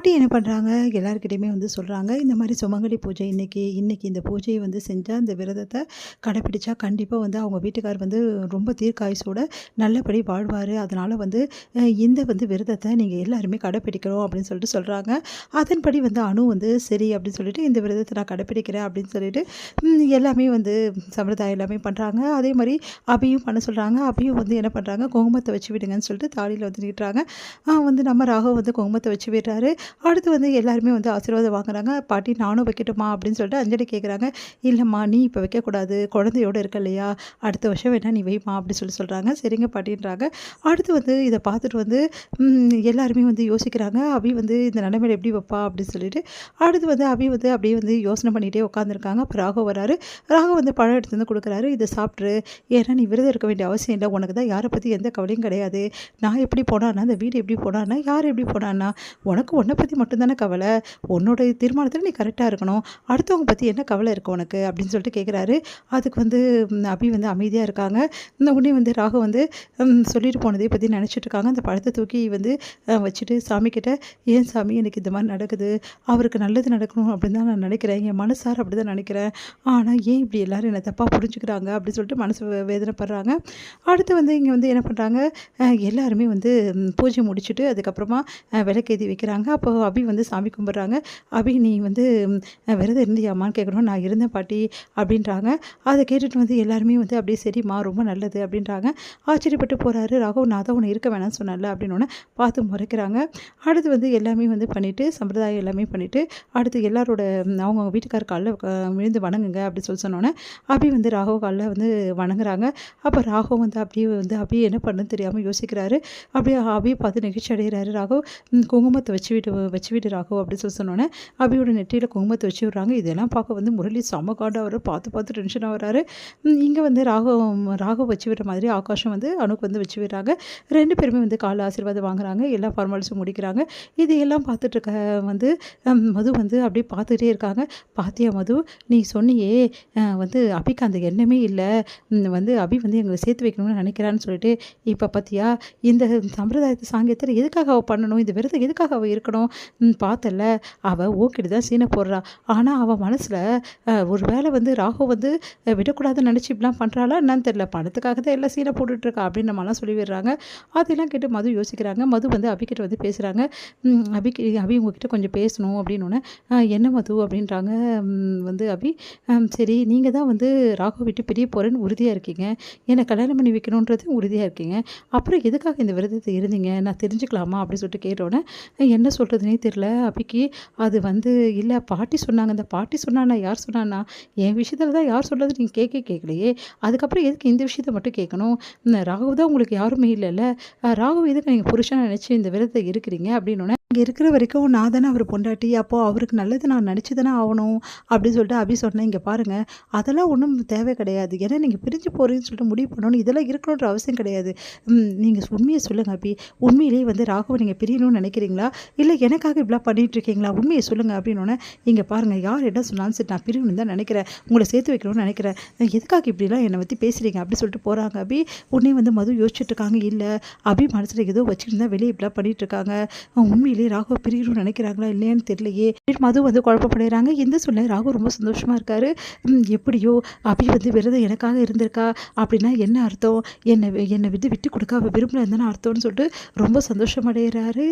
அப்படி என்ன பண்ணுறாங்க, எல்லார்கிட்டயுமே வந்து சொல்கிறாங்க, இந்த மாதிரி சுமங்கலி பூஜை இன்னைக்கு இன்னைக்கு இந்த பூஜையை வந்து செஞ்சால் இந்த விரதத்தை கடைப்பிடிச்சா கண்டிப்பாக வந்து அவங்க வீட்டுக்கார் வந்து ரொம்ப தீர்க்காயுசோட நல்லபடி வாழ்வார். அதனால் வந்து இந்த வந்து விரதத்தை நீங்கள் எல்லாருமே கடைப்பிடிக்கணும் அப்படின்னு சொல்லிட்டு சொல்கிறாங்க. அதன்படி வந்து அணு வந்து சரி அப்படின்னு சொல்லிட்டு இந்த விரதத்தை நான் கடைப்பிடிக்கிறேன் அப்படின்னு சொல்லிட்டு எல்லாமே வந்து சம்பிரதாயம் எல்லாமே பண்ணுறாங்க. அதே மாதிரி அபியும் பண்ண சொல்கிறாங்க. அபியும் வந்து என்ன பண்ணுறாங்க, குங்குமத்தை வச்சு விடுங்கன்னு சொல்லிட்டு தாலியில் வந்து நீட்டுறாங்க. வந்து நம்ம ராகவ் வந்து குங்குமத்தை வச்சு விடுறாரு. அடுத்து வந்து எல்லாருமே வந்து ஆசீர்வாதம் வாங்குறாங்க. பாட்டி நானும் வைக்கட்டுமா அப்படின்னு சொல்லிட்டு அஞ்சலி கேட்குறாங்க. இல்லைம்மா நீ இப்போ வைக்கக்கூடாது, குழந்தையோடு இருக்க இல்லையா, அடுத்த வருஷம் வேணா நீ வைமா அப்படி சொல்கிறாங்க. சரிங்க பாட்டின்றாங்க. அடுத்து வந்து இதை பார்த்துட்டு வந்து எல்லாருமே வந்து யோசிக்கிறாங்க, அபி வந்து இந்த நிலைமையில எப்படி வைப்பா அப்படின்னு சொல்லிட்டு. அடுத்து வந்து அபி வந்து அப்படியே வந்து யோசனை பண்ணிகிட்டே உட்காந்துருக்காங்க. அப்போ ராகவ் வராரு. ராகவ் வந்து பழம் எடுத்து வந்து கொடுக்குறாரு. இதை சாப்பிட்ரு, ஏன்னா நீ விரதம் இருக்க வேண்டிய அவசியம் இல்லை, உனக்கு தான் யாரை பற்றி எந்த கவலையும் கிடையாது. நான் எப்படி போனான்னா, அந்த வீடு எப்படி போனான்னா, யார் எப்படி போனான்னா, உனக்கு உன்னை பற்றி மட்டும்தானே கவலை, உன்னோட தீர்மானத்தில் நீ கரெக்டாக இருக்கணும், அடுத்தவங்க பற்றி என்ன கவலை இருக்குது உனக்கு அப்படின்னு சொல்லிட்டு கேட்குறாரு. அதுக்கு வந்து அபி வந்து அமைதியாக இருக்காங்க. இந்த உடனே வந்து ராகவ் வந்து சொல்லிட்டு போனதை பற்றி நினச்சிட்டு இருக்காங்க. அந்த பழத்தை தூக்கி வந்து வச்சுட்டு சாமிக்கிட்ட, ஏன் சாமி எனக்கு இந்த மாதிரி நடக்குது, அவருக்கு நல்லது நடக்கணும் அப்படின்னு தான் நான் நினைக்கிறேன், என் மனசார அப்படி தான் நினைக்கிறேன், ஆனால் ஏன் இப்படி எல்லோரும் என்னை தப்பாக புரிஞ்சுக்கிறாங்க அப்படின்னு சொல்லிட்டு மனசு வேதனைப்படுறாங்க. அடுத்து வந்து இங்கே வந்து என்ன பண்ணுறாங்க, எல்லாருமே வந்து பூஜை முடிச்சுட்டு அதுக்கப்புறமா விளக்கேற்றி வைக்கிறாங்க. அப்போ அபி வந்து சாமி கும்பிட்றாங்க. அபி நீ வந்து விரதம் இருந்தியாமான்னு கேட்கணும். நான் இருந்தேன் பாட்டி அப்படின்றாங்க. அதை கேட்டுட்டு வந்து எல்லாருமே வந்து அப்படியே சரிம்மா ரொம்ப நல்லது அப்படின்றாங்க. ஆச்சரியப்பட்டு போகிறாரு ராகவ். நான் தான் உன்னை இருக்க வேணாம்னு சொன்னேன்ல அப்படின்னோடனே பார்த்து முறைக்கிறாங்க. அடுத்து வந்து எல்லாமே வந்து பண்ணிவிட்டு சம்பிரதாயம் எல்லாமே பண்ணிவிட்டு அடுத்து எல்லாரோட அவங்க வீட்டுக்கார காலில் விழுந்து வணங்குங்க அப்படின்னு சொன்னோன்னே அபி வந்து ராகவ் காலில் வந்து வணங்குறாங்க. அப்போ ராகவ் வந்து அப்படியே என்ன பண்ணுன்னு தெரியாமல் யோசிக்கிறாரு. அப்படியே அபியை பார்த்து நெகிழ்ச்சி அடைகிறாரு ராகவ். குங்குமத்தை வச்சு விட்டு ராகவ் அப்படின்னு சொன்னோன்னே அபியோட நெற்றியில் குங்குமத்தை வச்சு விட்றாங்க. இதெல்லாம் பார்க்க வந்து முரளி செம காண்டாக அவர் பார்த்து டென்ஷனாக வராரு. இங்கே வந்து ராகவ் வச்சு விடுற மாதிரி ஆகாஷம் வந்து அணுக்கு வந்து வச்சு விடுறாங்க. 2 பேருமே வந்து கால ஆசீர்வாதம் வாங்குறாங்க. எல்லா ஃபார்மாலிட்டிஸும் முடிக்கிறாங்க. இதையெல்லாம் பார்த்துட்டு இருக்க வந்து மது வந்து அப்படியே பார்த்துக்கிட்டே இருக்காங்க. பாத்தியா மது, நீ சொன்னியே வந்து அபிக்கு அந்த எண்ணமே இல்லை, வந்து அபி வந்து எங்களை சேர்த்து வைக்கணும்னு நினைக்கிறான்னு சொல்லிட்டு, இப்போ பார்த்தியா இந்த சம்பிரதாயத்தை சாங்கியத்தில் எதுக்காக அவள் பண்ணணும், இந்த விரதம் எதுக்காக அவள் இருக்கணும், பார்த்தல அவள் ஓக்கிட்டு தான் சீனை போடுறா, ஆனால் அவள் மனசில் ஒரு வேளை வந்து ராகவ் வந்து விடக்கூடாதுன்னு நினச்சி இப்படிலாம் பண்ணுறாளா என்னன்னு தெரியல, பணத்துக்காக தான் எல்லாம் சீனை போட்டுட்ருக்கா அப்படின்னு நம்மலாம் சொல்லி விடுறாங்க. அதெல்லாம் கேட்டு மது யோசிக்கிறாங்க. மது வந்து அபிக்கிட்ட வந்து பேசுகிறாங்க. அபி உங்ககிட்ட கொஞ்சம் பேசணும் அப்படின்னோடனே என்ன மது அப்படின்றாங்க. வந்து அபி சரி நீங்கள் தான் வந்து ராகவ் விட்டு பிரிய போகிறேன்னு உறுதியாக இருக்கீங்க, என்னை கல்யாணம் பண்ணி வைக்கணுன்றது உறுதியாக இருக்கீங்க, அப்புறம் எதுக்காக இந்த விரதத்தை இருந்தீங்க, நான் தெரிஞ்சுக்கலாமா அப்படின்னு சொல்லிட்டு கேட்டோன்னே என்ன சொல்கிறதுனே தெரில அபிக்கு. அது வந்து இல்லை பாட்டி சொன்னாங்க, அந்த பாட்டி சொன்னான்னா யார் சொன்னான்னா, என் விஷயத்தில் தான் யார் சொல்கிறது நீங்கள் கேட்கலையே, அதுக்கப்புறம் எதுக்கு இந்த விஷயத்த மட்டும் கேட்கணும், ராகவ் தான் உங்களுக்கு யாருமே இல்லைல்ல, ராகவ் எதுக்கு நீங்கள் புருஷனை நினச்சி இந்த விரதத்தை இருக்கிறீங்க அப்படின்னோடனே, இங்கே இருக்கிற வரைக்கும் நான் தானே அவர் பொண்டாட்டி, அப்போது அவருக்கு நல்லது நான் நினச்சி தானே ஆகணும் அப்படின்னு சொல்லிட்டு அபி சொன்னேன். இங்கே பாருங்கள் அதெல்லாம் ஒன்றும் தேவை கிடையாது, ஏன்னா நீங்கள் பிரிஞ்சு போகிறீங்கன்னு சொல்லிட்டு முடிவு பண்ணணும், இதெல்லாம் இருக்கணுன்ற அவசியம் கிடையாது. நீங்கள் உண்மையை சொல்லுங்கள் அபி, உண்மையிலேயே வந்து ராகவை நீங்கள் பிரியணும்னு நினைக்கிறீங்களா, இல்லை எனக்காக இப்படிலாம் பண்ணிகிட்ருக்கீங்களா, உண்மையை சொல்லுங்கள் அப்படின்னோடனே, இங்கே பாருங்கள் யார் என்ன சொன்னாலும் சரி நான் பிரியணும்னு தான் நினைக்கிறேன், உங்களை சேர்த்து வைக்கணும்னு நினைக்கிறேன், எதுக்காக இப்படிலாம் என்னை பற்றி பேசுகிறீங்க அப்படி சொல்லிட்டு போகிறாங்க அபி. உடனே வந்து மது யோசிச்சுட்ருக்காங்க. இல்லை அபி மனசில் ஏதோ வச்சுட்டு தான் வெளியே இப்படிலாம் பண்ணிகிட்ருக்காங்க, உண்மையிலேயே ராகவ் பிரியணும்னு நினைக்கிறாங்களா இல்லையான்னு தெரியலையே. மது வந்து குழப்பப்படுறாங்க. எந்த சொல்ல ராகவ் ரொம்ப சந்தோஷமாக இருக்காரு. எப்படியோ அபி வந்து விரதம் எனக்காக இருந்திருக்கா அப்படின்னா என்ன அர்த்தம், என்னை விட்டு கொடுக்க அவள் விரும்பல இருந்தானே அர்த்தம்னு சொல்லிட்டு ரொம்ப சந்தோஷம் அடைகிறாரு.